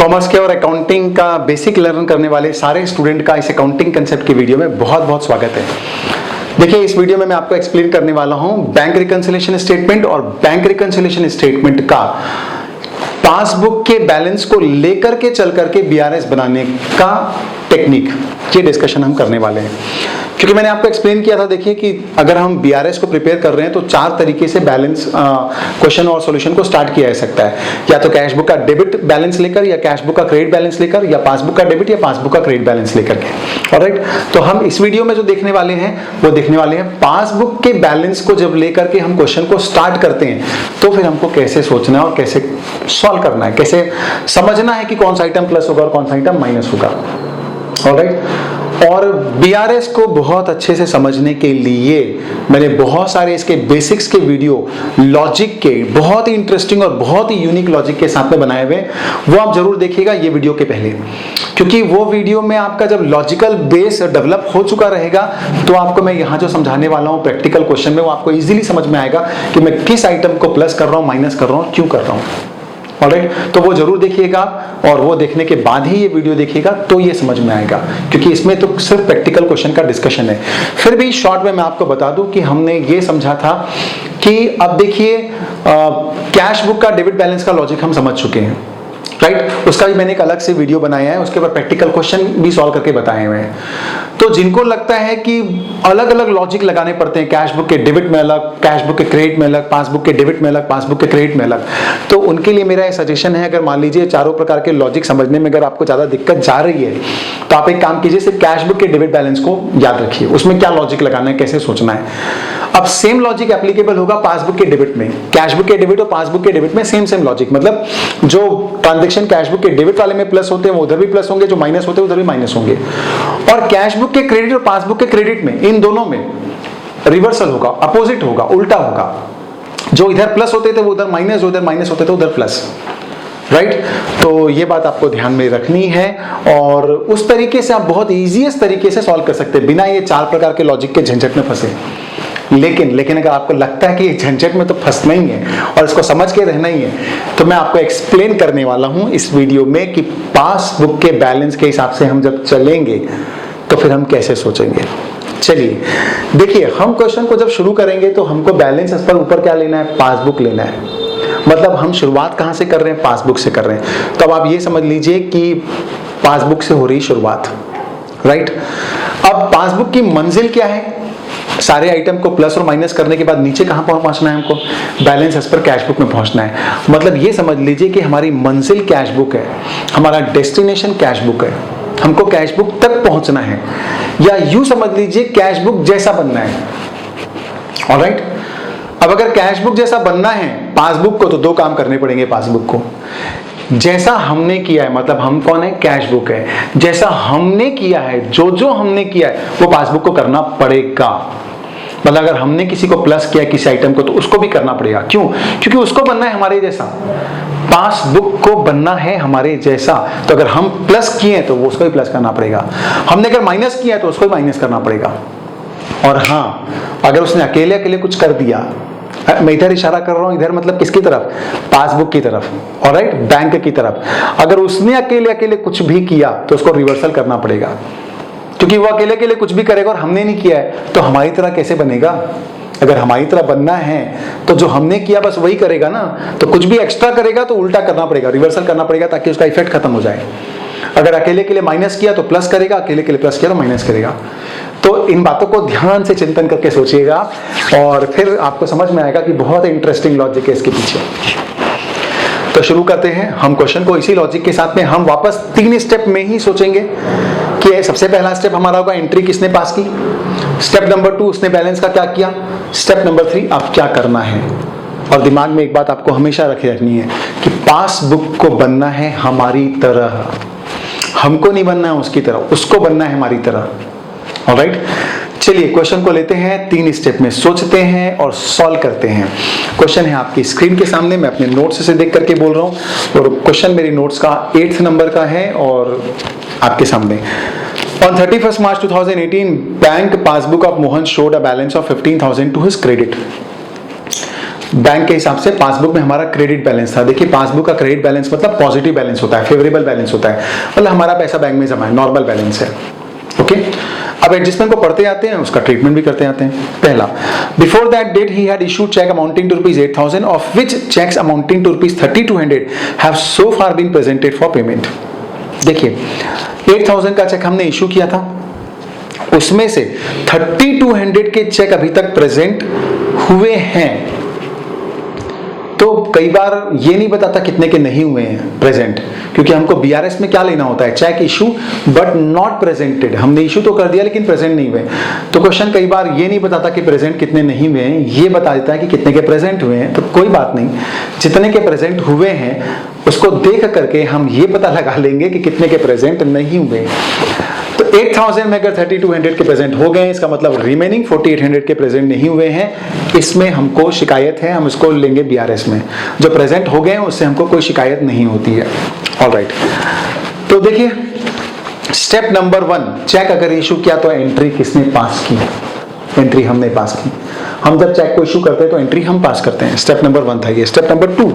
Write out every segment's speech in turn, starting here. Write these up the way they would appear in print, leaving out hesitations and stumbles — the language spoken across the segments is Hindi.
कॉमर्स के और अकाउंटिंग का बेसिक लर्न करने वाले सारे स्टूडेंट का इस अकाउंटिंग कंसेप्ट की वीडियो में बहुत बहुत स्वागत है। देखिए, इस वीडियो में मैं आपको एक्सप्लेन करने वाला हूं बैंक रिकंसिलिएशन स्टेटमेंट और बैंक रिकंसिलिएशन स्टेटमेंट का पासबुक के बैलेंस को लेकर के चल करके बीआरएस बनाने का टेक्निक, ये डिस्कशन हम करने वाले हैं। क्योंकि मैंने आपको एक्सप्लेन किया था, देखिए कि अगर हम बीआरएस को प्रिपेयर कर रहे हैं तो चार तरीके से बैलेंस क्वेश्चन और सॉल्यूशन को स्टार्ट किया जा सकता है। या तो कैश बुक का डेबिट बैलेंस लेकर, या कैश बुक का क्रेडिट बैलेंस लेकर, या पासबुक का डेबिट या पासबुक का क्रेडिट बैलेंस लेकर के। ऑलराइट, तो हम इस वीडियो में जो देखने वाले हैं वो देखने वाले हैं पासबुक के बैलेंस को जब लेकर के हम क्वेश्चन को स्टार्ट करते हैं तो फिर हमको कैसे सोचना है और कैसे सॉल्व करना है, कैसे समझना है कि कौन सा आइटम प्लस होगा और कौन सा आइटम माइनस होगा। ऑलराइट, और बीआरएस को बहुत अच्छे से समझने के लिए मैंने बहुत सारे इसके बेसिक्स के वीडियो लॉजिक के, बहुत ही इंटरेस्टिंग और बहुत ही यूनिक लॉजिक के साथ में बनाए हुए, वो आप जरूर देखिएगा ये वीडियो के पहले। क्योंकि वो वीडियो में आपका जब लॉजिकल बेस डेवलप हो चुका रहेगा तो आपको मैं यहाँ जो समझाने वाला हूँ प्रैक्टिकल क्वेश्चन में, वो आपको इजीली समझ में आएगा कि मैं किस आइटम को प्लस कर रहा हूँ, माइनस कर रहा हूँ, क्यों कर रहा हूँ। ऑलराइट, तो वो जरूर देखिएगा और वो देखने के बाद ही ये वीडियो देखिएगा तो ये समझ में आएगा, क्योंकि इसमें तो सिर्फ प्रैक्टिकल क्वेश्चन का डिस्कशन है। फिर भी शॉर्ट में मैं आपको बता दूं कि हमने ये समझा था कि अब देखिए कैश बुक का डेबिट बैलेंस का लॉजिक हम समझ चुके हैं, राइट। उसका भी मैंने एक अलग से वीडियो बनाया है, उसके बाद प्रैक्टिकल क्वेश्चन भी सॉल्व करके बताए हुए हैं। तो जिनको लगता है कि अलग अलग लॉजिक लगाने पड़ते हैं, कैश बुक के डेबिट में अलग, कैश बुक के क्रेडिट में अलग, पासबुक के डेबिट में अलग, पासबुक के क्रेडिट में अलग, तो उनके लिए मेरा सजेशन है, अगर मान लीजिए चारों प्रकार के लॉजिक समझने में अगर आपको ज्यादा दिक्कत जा रही है तो आप एक काम कीजिए, सिर्फ कैश बुक के डेबिट बैलेंस को याद रखिए, उसमें क्या लॉजिक लगाना है, कैसे सोचना है। अब सेम लॉजिक एप्लीकेबल होगा पासबुक के डेबिट में, कैश बुक के डेबिट और पासबुक के डेबिट में सेम लॉजिक, मतलब जो ट्रांजैक्शन कैश बुक के डेबिट वाले में प्लस होते हैं वो उधर भी प्लस होंगे, जो माइनस होते हैं उधर भी माइनस होंगे। और कैश बुक के क्रेडिट और पासबुक के क्रेडिट में, इन दोनों में रिवर्सल होगा, अपोजिट होगा, उल्टा होगा। जो इधर प्लस होते थे वो उधर माइनस, जो इधर माइनस होते थे उधर प्लस, राइट। तो ये बात आपको ध्यान में रखनी है और उस तरीके से आप बहुत इजीएस्ट तरीके से सॉल्व कर सकते हैं बिना ये चार प्रकार के लॉजिक के झंझट में फंसे। लेकिन अगर आपको लगता है कि ये झंझट में तो फंसना ही है और इसको समझ के रहना ही है, तो मैं आपको एक्सप्लेन करने वाला हूं इस वीडियो में कि पासबुक के बैलेंस के हिसाब से हम जब चलेंगे तो फिर हम कैसे सोचेंगे। चलिए देखिए, हम क्वेश्चन को जब शुरू करेंगे तो हमको बैलेंस पर ऊपर क्या लेना है, पासबुक लेना है। मतलब हम शुरुआत कहां से कर रहे हैं, पासबुक से कर रहे हैं। तो अब आप ये समझ लीजिए कि पासबुक से हो रही शुरुआत, राइट। अब पासबुक की मंजिल क्या है, सारे आइटम को प्लस और माइनस करने के बाद नीचे कहां पहुंचना है हमको, balance as per cash book में पहुंचना है। मतलब ये समझ लीजिए कि हमारी मंजिल कैश बुक है, हमारा डेस्टिनेशन कैश बुक है, हमको कैश बुक तक पहुंचना है, या यूं समझ लीजिए कैश बुक जैसा बनना है। ऑलराइट, अब अगर कैश बुक जैसा बनना है पासबुक को, तो दो काम करने पड़ेंगे पासबुक को। जैसा हमने किया है, मतलब हम कौन है, कैश बुक है, जैसा हमने किया है, जो हमने किया है वो पासबुक को करना पड़ेगा। मतलब अगर हमने किसी को प्लस किया किसी आइटम को तो उसको भी करना पड़ेगा। क्यों? क्योंकि उसको बनना है हमारे जैसा, पासबुक को बनना है हमारे जैसा। तो अगर हम प्लस किए तो वो उसको भी प्लस करना पड़ेगा, हमने अगर माइनस किया है तो उसको भी माइनस करना पड़ेगा। और हाँ, अगर उसने अकेले कुछ कर दिया, मैं इधर इशारा कर रहा हूं, इधर मतलब किसकी तरफ, पासबुक की तरफ, ऑलराइट, बैंक की तरफ। अगर उसने अकेले कुछ भी किया तो उसको रिवर्सल करना पड़ेगा, क्योंकि वो अकेले कुछ भी करेगा और हमने नहीं किया है तो हमारी तरह कैसे बनेगा। अगर हमारी तरह बनना है तो जो हमने किया बस वही करेगा ना, तो कुछ भी एक्स्ट्रा करेगा तो उल्टा करना पड़ेगा, रिवर्सल करना पड़ेगा, ताकि उसका इफेक्ट खत्म हो जाए। अगर अकेले माइनस किया तो प्लस करेगा, अकेले प्लस किया तो माइनस करेगा। तो इन बातों को ध्यान से चिंतन करके सोचिएगा और फिर आपको समझ में आएगा कि बहुत इंटरेस्टिंग लॉजिक है इसके पीछे। तो शुरू करते हैं हम क्वेश्चन को इसी लॉजिक के साथ में। हम वापस 3 स्टेप में ही सोचेंगे कि सबसे पहला स्टेप हमारा होगा एंट्री किसने पास की, स्टेप नंबर 2 उसने बैलेंस का क्या किया, स्टेप नंबर 3 अब क्या करना है। और दिमाग में एक बात आपको हमेशा रखनी है कि पासबुक को बनना है हमारी तरह, हमको नहीं बनना है उसकी तरह, उसको बनना है हमारी तरह। ऑलराइट, चलिए क्वेश्चन को लेते हैं, 3 स्टेप में सोचते हैं और सॉल्व करते हैं। क्वेश्चन है आपकी स्क्रीन के सामने, मैं अपने नोट्स से देख करके बोल रहा हूं और क्वेश्चन मेरी नोट्स का 8th नंबर का है और आपके सामने। On 31st March 2018, bank passbook of Mohan showed a balance of 15,000 to his credit. Bank के हिसाब से पासबुक में हमारा क्रेडिट बैलेंस था। देखिए पासबुक का क्रेडिट बैलेंस मतलब पॉजिटिव बैलेंस होता है, फेवरेबल बैलेंस होता है, मतलब हमारा पैसा बैंक में जमा है, नॉर्मल बैलेंस है। ओके, अब एडजस्टमेंट को पढ़ते आते हैं, उसका ट्रीटमेंट भी करते आते हैं। पहला, before that date he had issued cheque amounting to ₹8,000 of which cheques amounting to ₹3,200 have so far been presented for payment. देखिए 8,000 का चेक हमने इशू किया था, उसमें से 3,200 के चेक अभी तक प्रेजेंट हुए हैं। तो कई बार ये नहीं बताता कितने के नहीं हुए हैं प्रेजेंट, क्योंकि हमको बीआरएस में क्या लेना होता है, check issue but not presented. हमने इशू तो कर दिया लेकिन प्रेजेंट नहीं हुए। तो क्वेश्चन कई बार ये नहीं बताता कि प्रेजेंट कितने नहीं हुए हैं, ये बता देता है कि कितने के प्रेजेंट हुए हैं। तो कोई बात नहीं, जितने के प्रेजेंट हुए हैं उसको देख करके हम ये पता लगा लेंगे कि कितने के प्रेजेंट नहीं हुए। तो 8,000 में अगर 3,200 के प्रेजेंट हो गए, इसका मतलब रिमेनिंग 4,800 के प्रेजेंट नहीं हुए हैं। इसमें हमको शिकायत है, हम इसको लेंगे बीआरएस में। जो प्रेजेंट हो गए हैं उससे हमको कोई शिकायत नहीं होती है। ऑलराइट, तो देखिए स्टेप नंबर 1, चेक अगर इशू किया तो एंट्री किसने पास की? एंट्री हमने पास की। हम जब चेक को इशू करते हैं तो एंट्री हम पास करते हैं। स्टेप नंबर 1 था ये। स्टेप नंबर 2,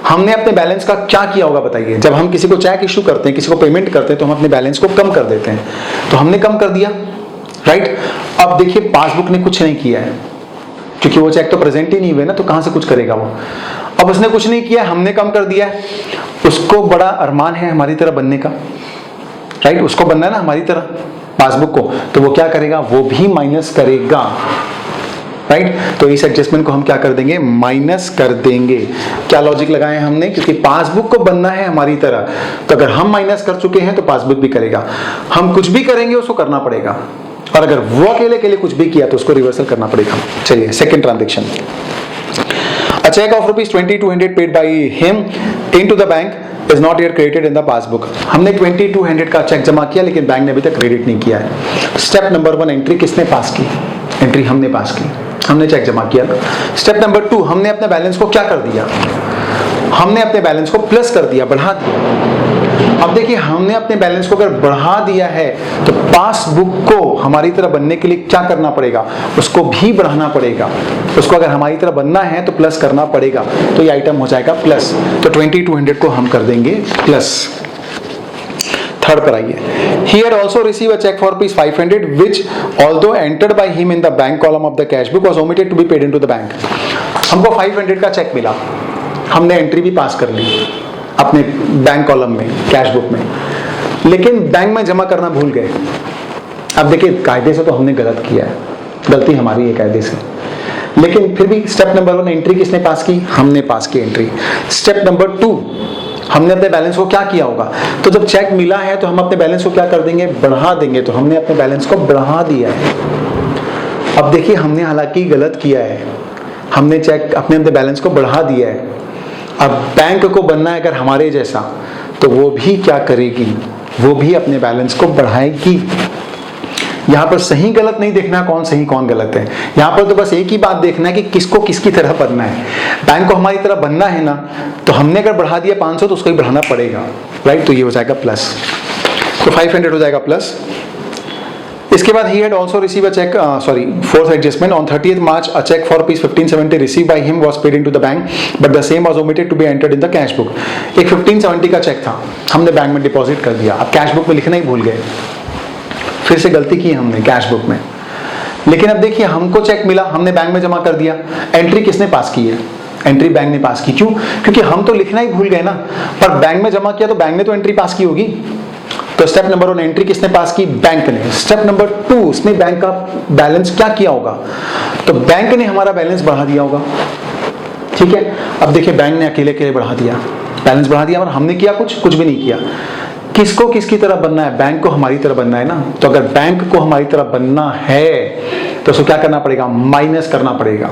हमने अपने बैलेंस का क्या किया होगा बताइए। जब हम किसी को चेक इशू करते हैं, किसी को पेमेंट करते हैं, तो हम अपने बैलेंस को कम कर देते हैं। तो हमने कम कर दिया, राइट। अब देखिए पासबुक ने कुछ नहीं किया है, क्योंकि वो चेक तो प्रेजेंट ही नहीं हुए ना, तो कहां से कुछ करेगा वो। अब उसने कुछ नहीं किया, हमने कम कर दिया है। उसको बड़ा अरमान है हमारी तरह बनने का, राइट। उसको बनना है ना हमारी तरह पासबुक को, तो वो क्या करेगा, वो भी माइनस करेगा, राइट। तो इस एडजस्टमेंट को हम क्या कर देंगे, माइनस कर देंगे। क्या लॉजिक लगाए हमने, क्योंकि पासबुक को बनना है हमारी तरह, तो अगर हम माइनस कर चुके हैं तो पासबुक भी करेगा। हम कुछ भी करेंगे उसको करना पड़ेगा, और अगर वो अकेले के लिए कुछ भी किया तो उसको रिवर्सल करना पड़ेगा। चलिए second transaction, a check of ₹2,200 paid by him into the bank is not yet credited in the passbook। हमने 2,200 का चेक जमा किया लेकिन बैंक ने अभी तक क्रेडिट नहीं किया है। स्टेप नंबर 1, एंट्री किसने पास की? एंट्री हमने पास की, हमने चेक जमा किया। स्टेप नंबर 2, हमने अपने बैलेंस को क्या कर दिया, हमने अपने बैलेंस को प्लस कर दिया, बढ़ा दिया। अब देखिए हमने अपने बैलेंस को अगर बढ़ा दिया है तो पासबुक को हमारी तरह बनने के लिए क्या करना पड़ेगा, उसको भी बढ़ाना पड़ेगा। उसको अगर हमारी तरह बनना है तो प्लस करना पड़ेगा, तो ये आइटम हो जाएगा प्लस। तो 2,200 को हम कर देंगे प्लस। थर्ड पर आइए, he had also received a check for ₹500 which although entered by him in the bank column of the cash book was omitted to be paid into the bank। हमको 500 का चेक मिला, हमने एंट्री भी पास कर ली अपने बैंक कॉलम में, कैश बुक में, लेकिन बैंक में जमा करना भूल गए। अब देखिए कायदे से तो हमने गलत किया है, गलती हमारी है कायदे से, लेकिन फिर भी स्टेप नंबर 1, एंट्री किसने पास की? हमने पास की एंट्री। स्टेप नंबर 2, हमने अपने बैलेंस को क्या किया होगा, तो जब चेक मिला है तो हम अपने बैलेंस को क्या कर देंगे, बढ़ा देंगे। तो हमने अपने बैलेंस को बढ़ा दिया है। अब देखिए हमने हालांकि गलत किया है, हमने चेक अपने बैलेंस को बढ़ा दिया है। अब बैंक को बनना है अगर हमारे जैसा, तो वो भी क्या करेगी, वो भी अपने बैलेंस को बढ़ाएगी। यहाँ पर सही गलत नहीं देखना कौन सही कौन गलत है, यहाँ पर तो बस एक ही बात देखना है कि किसको किसकी तरह बनना है। बैंक को हमारी तरह बनना है ना, तो हमने अगर बढ़ा दिया 500 तो उसको ही बढ़ाना पड़ेगा, राइट। तो ये हो जाएगा प्लस, तो 500 हो जाएगा प्लस। इसके बाद he had also received a check, fourth adjustment on 30th March a check for ₹1,570 received by him was paid into the bank but the same was omitted to be entered in the cash book। एक 1,570 का चेक था, हमने बैंक में डिपॉजिट कर दिया, अब कैश बुक में लिखना ही भूल गए, फिर से गलती की हमने कैश बुक में। लेकिन अब देखिए हमको चेक मिला, हमने बैंक में जमा कर दिया, एंट्री किसने पास की है? एंट्री बैंक ने पास की। क्यों? क्योंकि हम तो लिखना ही भूल गए ना, पर बैंक में जमा किया तो बैंक ने तो एंट्री पास की होगी। तो स्टेप नंबर 1, एंट्री किसने पास की? बैंक ने। स्टेप नंबर 2, उसने बैंक का बैलेंस क्या किया होगा, तो बैंक ने हमारा बैलेंस बढ़ा दिया होगा, ठीक है। अब देखिए बैंक ने अकेले अकेले बढ़ा दिया, बैलेंस बढ़ा दिया, और हमने किया कुछ भी नहीं किया। किसको किसकी तरह बनना है? बैंक को हमारी तरह बनना है ना। तो अगर बैंक को हमारी तरह बनना है तो उसको क्या करना पड़ेगा? माइनस करना पड़ेगा।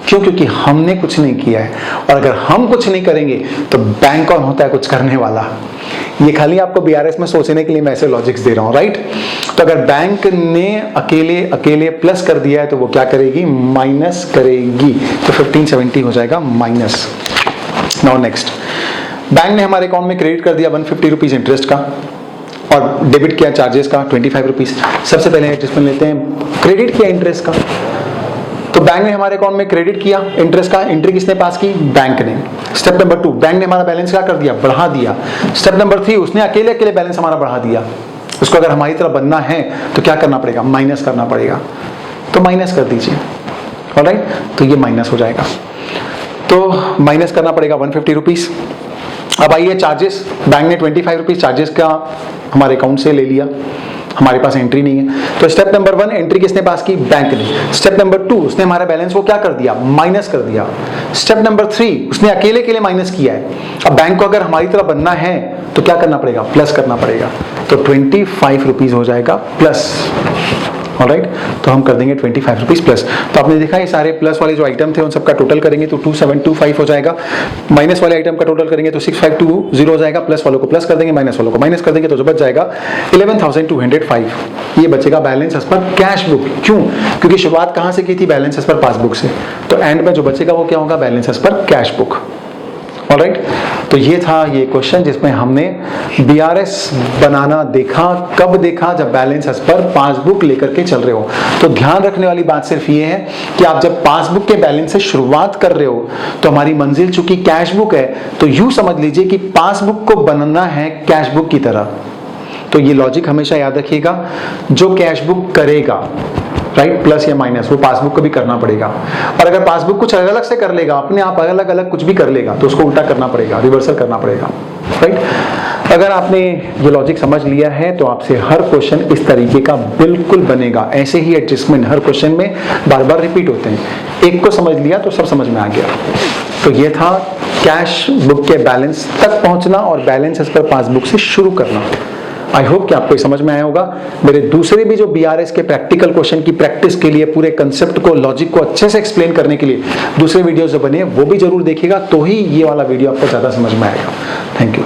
क्यों? क्योंकि हमने कुछ नहीं किया है, और अगर हम कुछ नहीं करेंगे तो बैंक कौन होता है कुछ करने वाला। ये खाली आपको बीआरएस में सोचने के लिए मैं ऐसे लॉजिक्स दे रहा हूं, राइट। तो अगर बैंक ने अकेले अकेले प्लस कर दिया है तो वो क्या करेगी? माइनस करेगी। तो 1,570 हो जाएगा माइनस। नाउ नेक्स्ट, बैंक ने हमारे अकाउंट में क्रेडिट कर दिया ₹150 इंटरेस्ट का, और डेबिट किया चार्जेस का ₹25। सबसे पहले एडजस्टमेंट लेते हैं, क्रेडिट किया इंटरेस्ट का, तो बैंक ने हमारे अकाउंट में क्रेडिट किया इंटरेस्ट का, एंट्री किसने पास की? बैंक ने। स्टेप नंबर 2, बैंक ने हमारा बैलेंस क्या कर दिया? बढ़ा दिया। स्टेप नंबर 3, उसने अकेले अकेले बैलेंस हमारा बढ़ा दिया। उसको अगर हमारी तरफ बनना है तो क्या करना पड़ेगा? माइनस करना पड़ेगा। तो माइनस कर दीजिए। ऑलराइट, तो ये माइनस हो जाएगा, तो माइनस करना पड़ेगा 150 रुपीज। अब आइए चार्जेस, बैंक ने 25 रुपीज चार्जेस का हमारे अकाउंट से ले लिया, हमारे पास एंट्री नहीं है। तो स्टेप नंबर 1, एंट्री किसने पास की? बैंक ने। स्टेप नंबर 2, उसने हमारा बैलेंस को क्या कर दिया? माइनस कर दिया। स्टेप नंबर 3, उसने अकेले अकेले माइनस किया है। अब बैंक को अगर हमारी तरफ बनना है तो क्या करना पड़ेगा? प्लस करना पड़ेगा। तो 25 रुपीज हो जाएगा प्लस। ऑलराइट, तो हम कर देंगे 25 रुपीज प्लस। तो आपने देखा ये सारे प्लस वाले जो आइटम थे उन सबका टोटल करेंगे तो 2725 हो जाएगा। माइनस वाले आइटम का टोटल करेंगे तो 6520 हो जाएगा। प्लस वालों को प्लस कर देंगे, माइनस वालों को माइनस कर देंगे, तो जो बच जाएगा 11,205। ये बचेगा balance as per cash book. क्यों? क्योंकि शुरुआत कहां से की थी? बैलेंस एज पर पासबुक से। तो एंड में जो बचेगा वो क्या होगा? Balance as per cash book. Alright, तो ये था ये क्वेश्चन जिसमें हमने बीआरएस बनाना देखा। कब देखा? जब बैलेंस एज पर पासबुक लेकर के चल रहे हो। तो ध्यान रखने वाली बात सिर्फ ये है कि आप जब पासबुक के बैलेंस से शुरुआत कर रहे हो तो हमारी मंजिल चूंकि कैश बुक है, तो यूं समझ लीजिए कि पासबुक को बनना है कैश बुक की तरह। तो ये लॉजिक हमेशा याद रखिएगा, जो कैश बुक करेगा, राइट, प्लस या माइनस, वो पासबुक को भी करना पड़ेगा। और अगर पासबुक कुछ अलग अलग से कर लेगा, अपने आप अलग अलग कुछ भी कर लेगा, तो उसको उल्टा करना पड़ेगा, रिवर्सल करना पड़ेगा। राइट, अगर आपने ये लॉजिक समझ लिया है तो आपसे हर क्वेश्चन इस तरीके का बिल्कुल बनेगा। ऐसे ही एडजस्टमेंट हर क्वेश्चन में बार बार रिपीट होते हैं। एक को समझ लिया तो सब समझ में आ गया। तो ये था कैश बुक के बैलेंस तक पहुंचना और बैलेंस एज पर पासबुक से शुरू करना। आई होप कि आपको समझ में आया होगा। मेरे दूसरे भी जो बीआरएस के प्रैक्टिकल क्वेश्चन की प्रैक्टिस के लिए, पूरे कंसेप्ट को, लॉजिक को अच्छे से एक्सप्लेन करने के लिए दूसरे वीडियोस जो बने वो भी जरूर देखिएगा, तो ही ये वाला वीडियो आपको ज्यादा समझ में आएगा। Thank you.